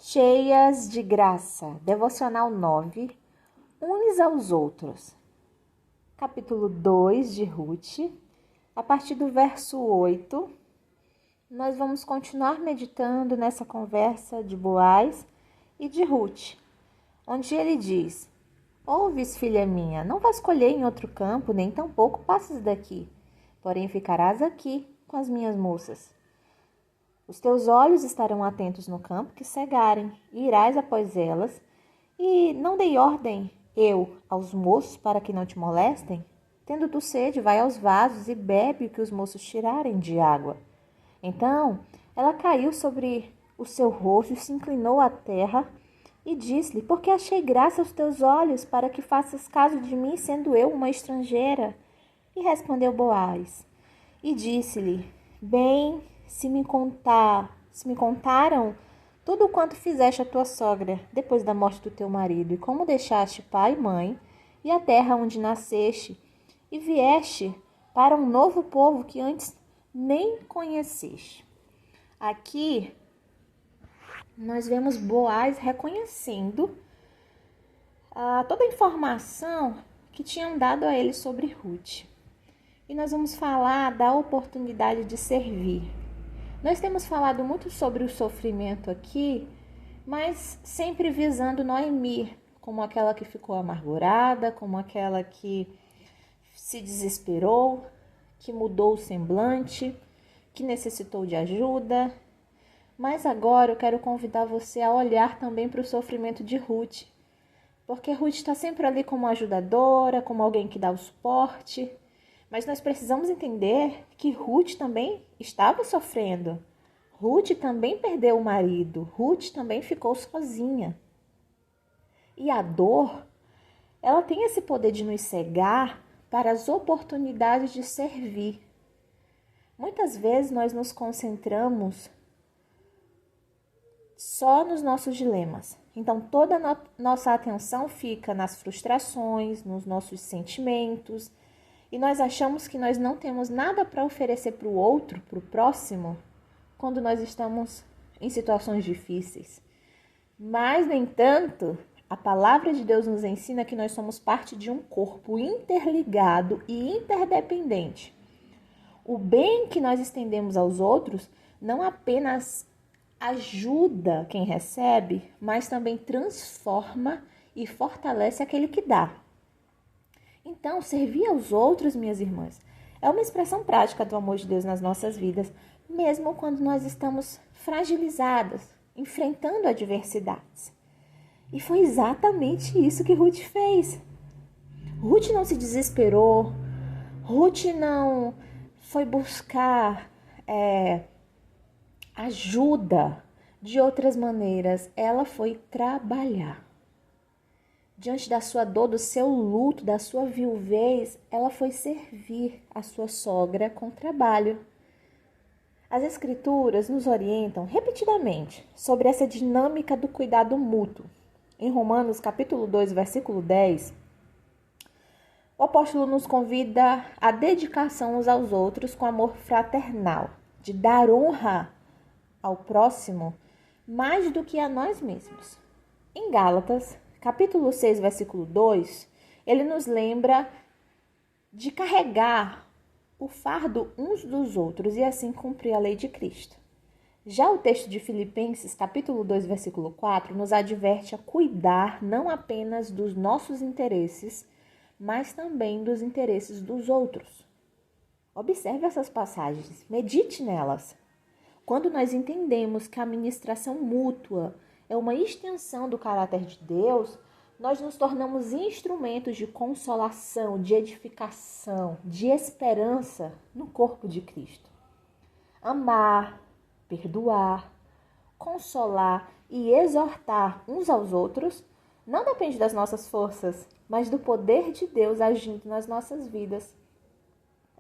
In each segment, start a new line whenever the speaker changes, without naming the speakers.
Cheias de graça. Devocional 9. Uns aos outros. Capítulo 2 de Ruth. A partir do verso 8, nós vamos continuar meditando nessa conversa de Boaz e de Ruth, onde ele diz: Ouves, filha minha, não vás colher em outro campo, nem tampouco passes daqui, porém ficarás aqui com as minhas moças. Os teus olhos estarão atentos no campo que cegarem, e irás após elas, e não dei ordem eu aos moços para que não te molestem? Tendo tu sede, vai aos vasos e bebe o que os moços tirarem de água. Então ela caiu sobre o seu rosto e se inclinou à terra e disse-lhe: Porque achei graça aos teus olhos, para que faças caso de mim, sendo eu uma estrangeira? E respondeu Boaz e disse-lhe: Bem, se me contaram tudo quanto fizeste a tua sogra depois da morte do teu marido, e como deixaste pai e mãe, e a terra onde nasceste, e vieste para um novo povo que antes nem conheceste. Aqui nós vemos Boaz reconhecendo toda a informação que tinham dado a ele sobre Ruth. E nós vamos falar da oportunidade de servir. Nós temos falado muito sobre o sofrimento aqui, mas sempre visando Noemi, como aquela que ficou amargurada, como aquela que se desesperou, que mudou o semblante, que necessitou de ajuda. Mas agora eu quero convidar você a olhar também para o sofrimento de Ruth, porque Ruth está sempre ali como ajudadora, como alguém que dá o suporte. Mas nós precisamos entender que Ruth também estava sofrendo. Ruth também perdeu o marido. Ruth também ficou sozinha. E a dor, ela tem esse poder de nos cegar para as oportunidades de servir. Muitas vezes nós nos concentramos só nos nossos dilemas. Então toda a nossa atenção fica nas frustrações, nos nossos sentimentos. E nós achamos que nós não temos nada para oferecer para o outro, para o próximo, quando nós estamos em situações difíceis. Mas, no entanto, a palavra de Deus nos ensina que nós somos parte de um corpo interligado e interdependente. O bem que nós estendemos aos outros não apenas ajuda quem recebe, mas também transforma e fortalece aquele que dá. Então, servir aos outros, minhas irmãs, é uma expressão prática do amor de Deus nas nossas vidas, mesmo quando nós estamos fragilizadas, enfrentando adversidades. E foi exatamente isso que Ruth fez. Ruth não se desesperou, Ruth não foi buscar ajuda de outras maneiras, ela foi trabalhar. Diante da sua dor, do seu luto, da sua viuvez, ela foi servir a sua sogra com trabalho. As Escrituras nos orientam repetidamente sobre essa dinâmica do cuidado mútuo. Em Romanos capítulo 2, versículo 10, o apóstolo nos convida à dedicação uns aos outros com amor fraternal, de dar honra ao próximo mais do que a nós mesmos. Em Gálatas, capítulo 6, versículo 2, ele nos lembra de carregar o fardo uns dos outros e assim cumprir a lei de Cristo. Já o texto de Filipenses, capítulo 2, versículo 4, nos adverte a cuidar não apenas dos nossos interesses, mas também dos interesses dos outros. Observe essas passagens, medite nelas. Quando nós entendemos que a ministração mútua é uma extensão do caráter de Deus, nós nos tornamos instrumentos de consolação, de edificação, de esperança no corpo de Cristo. Amar, perdoar, consolar e exortar uns aos outros não depende das nossas forças, mas do poder de Deus agindo nas nossas vidas.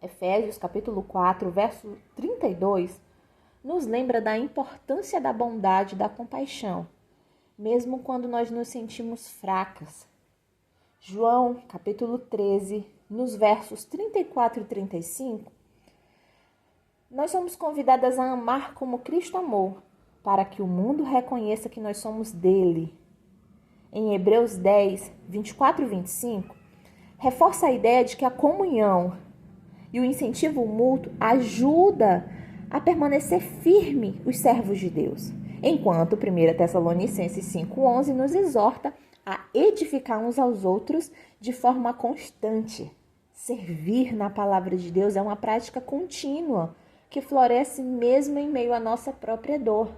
Efésios capítulo 4, verso 32, nos lembra da importância da bondade e da compaixão, mesmo quando nós nos sentimos fracas. João, capítulo 13, nos versos 34 e 35, nós somos convidadas a amar como Cristo amou, para que o mundo reconheça que nós somos dele. Em Hebreus 10, 24 e 25, reforça a ideia de que a comunhão e o incentivo mútuo ajuda a permanecer firme os servos de Deus, enquanto 1 Tessalonicenses 5,11 nos exorta a edificar uns aos outros de forma constante. Servir na palavra de Deus é uma prática contínua que floresce mesmo em meio à nossa própria dor.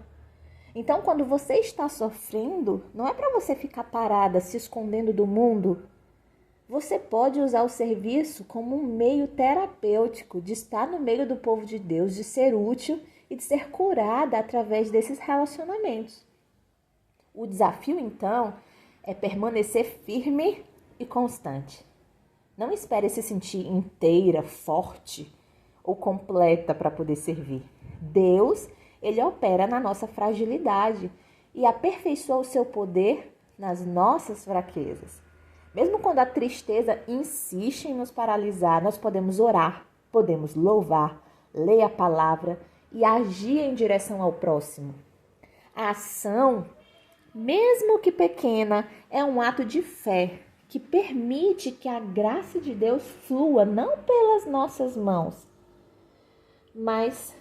Então, quando você está sofrendo, não é para você ficar parada, se escondendo do mundo. Você pode usar o serviço como um meio terapêutico de estar no meio do povo de Deus, de ser útil e de ser curada através desses relacionamentos. O desafio, então, é permanecer firme e constante. Não espere se sentir inteira, forte ou completa para poder servir. Deus, ele opera na nossa fragilidade e aperfeiçoa o seu poder nas nossas fraquezas. Mesmo quando a tristeza insiste em nos paralisar, nós podemos orar, podemos louvar, ler a palavra e agir em direção ao próximo. A ação, mesmo que pequena, é um ato de fé que permite que a graça de Deus flua, não pelas nossas mãos, mas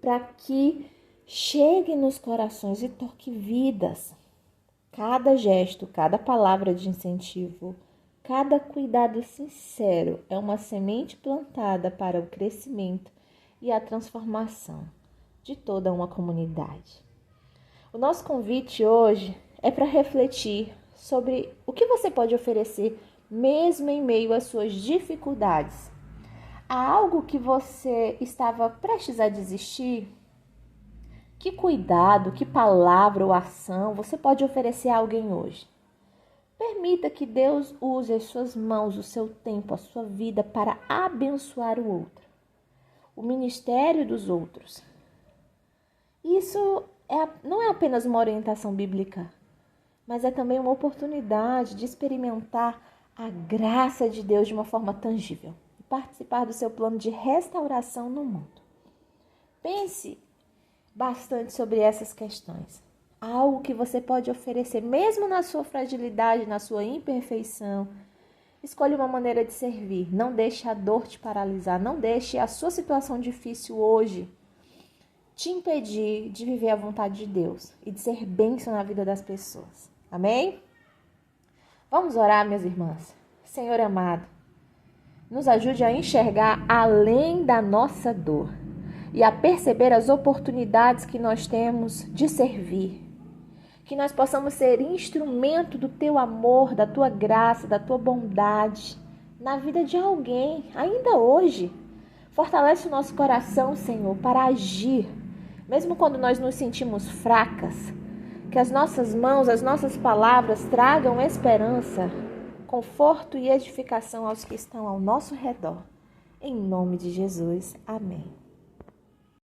para que chegue nos corações e toque vidas. Cada gesto, cada palavra de incentivo, cada cuidado sincero é uma semente plantada para o crescimento e a transformação de toda uma comunidade. O nosso convite hoje é para refletir sobre o que você pode oferecer mesmo em meio às suas dificuldades. Há algo que você estava prestes a desistir? Que cuidado, que palavra ou ação você pode oferecer a alguém hoje? Permita que Deus use as suas mãos, o seu tempo, a sua vida para abençoar o outro, o ministério dos outros. Isso não é apenas uma orientação bíblica, mas é também uma oportunidade de experimentar a graça de Deus de uma forma tangível e participar do seu plano de restauração no mundo. Pense bastante sobre essas questões. Algo que você pode oferecer, mesmo na sua fragilidade, na sua imperfeição. Escolha uma maneira de servir. Não deixe a dor te paralisar. Não deixe a sua situação difícil hoje te impedir de viver a vontade de Deus e de ser bênção na vida das pessoas. Amém? Vamos orar, minhas irmãs. Senhor amado, nos ajude a enxergar além da nossa dor e a perceber as oportunidades que nós temos de servir. Que nós possamos ser instrumento do Teu amor, da Tua graça, da Tua bondade na vida de alguém, ainda hoje. Fortalece o nosso coração, Senhor, para agir, mesmo quando nós nos sentimos fracas. Que as nossas mãos, as nossas palavras tragam esperança, conforto e edificação aos que estão ao nosso redor. Em nome de Jesus. Amém.